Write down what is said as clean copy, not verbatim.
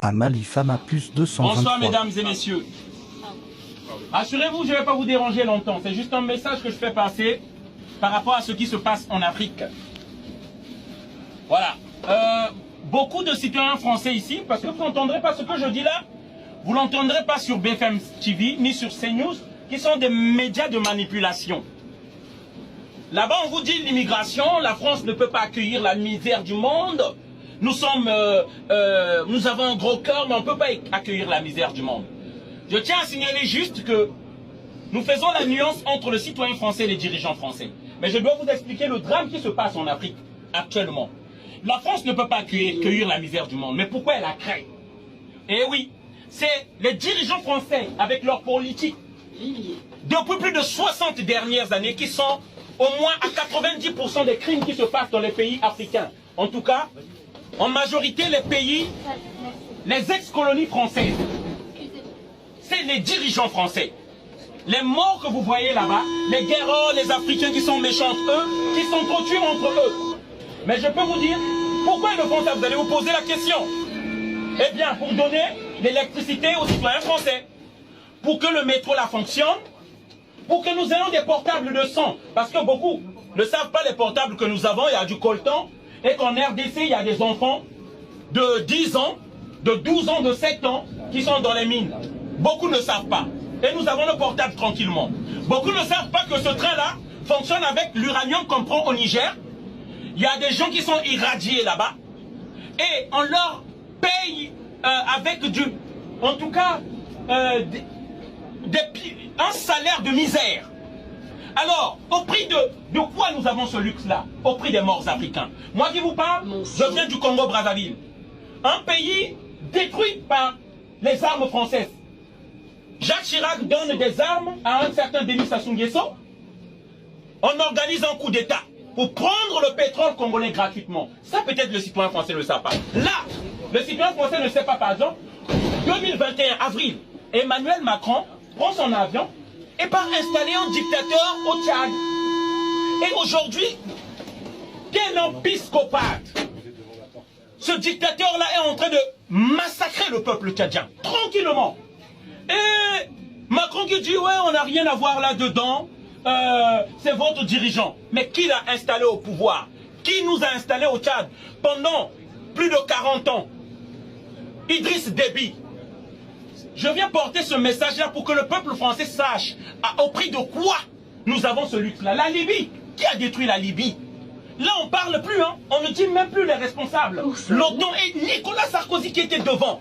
à Malifama plus 223. Bonsoir mesdames et messieurs. Assurez-vous, je ne vais pas vous déranger longtemps. C'est juste un message que je fais passer par rapport à ce qui se passe en Afrique. Voilà. Beaucoup de citoyens français ici, parce que vous n'entendrez pas ce que je dis là, vous ne l'entendrez pas sur BFM TV, ni sur CNews, qui sont des médias de manipulation. Là-bas, on vous dit l'immigration, la France ne peut pas accueillir la misère du monde. Nous avons un gros cœur, mais on ne peut pas accueillir la misère du monde. Je tiens à signaler juste que nous faisons la nuance entre le citoyen français et les dirigeants français. Mais je dois vous expliquer le drame qui se passe en Afrique actuellement. La France ne peut pas accueillir la misère du monde. Mais pourquoi elle la crée? Eh oui, c'est les dirigeants français avec leur politique depuis plus de 60 dernières années qui sont au moins à 90% des crimes qui se passent dans les pays africains. En tout cas, en majorité les pays, les ex-colonies françaises. C'est les dirigeants français. Les morts que vous voyez là-bas, les guerreurs, les Africains qui sont méchants entre eux, qui sont trop tués entre eux. Mais je peux vous dire, pourquoi ils le font ça? Vous allez vous poser la question. Eh bien, pour donner l'électricité aux citoyens français. Pour que le métro la fonctionne. Pour que nous ayons des portables de son. Parce que beaucoup ne savent pas les portables que nous avons. Il y a du coltan. Et qu'en RDC, il y a des enfants de 10 ans, de 12 ans, de 7 ans qui sont dans les mines. Beaucoup ne savent pas. Et nous avons le portable tranquillement. Beaucoup ne savent pas que ce train-là fonctionne avec l'uranium qu'on prend au Niger. Il y a des gens qui sont irradiés là-bas. Et on leur paye avec du... En tout cas, un salaire de misère. Alors, au prix de quoi nous avons ce luxe-là? Au prix des morts africains. Moi qui vous parle, je viens du Congo-Brazzaville. Un pays détruit par les armes françaises. Jacques Chirac donne des armes à un certain Denis Sassou Nguesso. On organise un coup d'État pour prendre le pétrole congolais gratuitement. Ça, peut-être le citoyen français ne le sait pas. Là, le citoyen français ne sait pas, par exemple, 2021, avril, Emmanuel Macron prend son avion et part installer un dictateur au Tchad. Et aujourd'hui, quel empiscopate! Ce dictateur-là est en train de massacrer le peuple tchadien, tranquillement. Et Macron qui dit, ouais, on n'a rien à voir là-dedans, c'est votre dirigeant. Mais qui l'a installé au pouvoir? Qui nous a installés au Tchad pendant plus de 40 ans? Idriss Déby. Je viens porter ce message-là pour que le peuple français sache au prix de quoi nous avons ce luxe-là. La Libye. Qui a détruit la Libye? Là, on ne parle plus, hein. On ne dit même plus les responsables. L'OTAN et Nicolas Sarkozy qui était devant.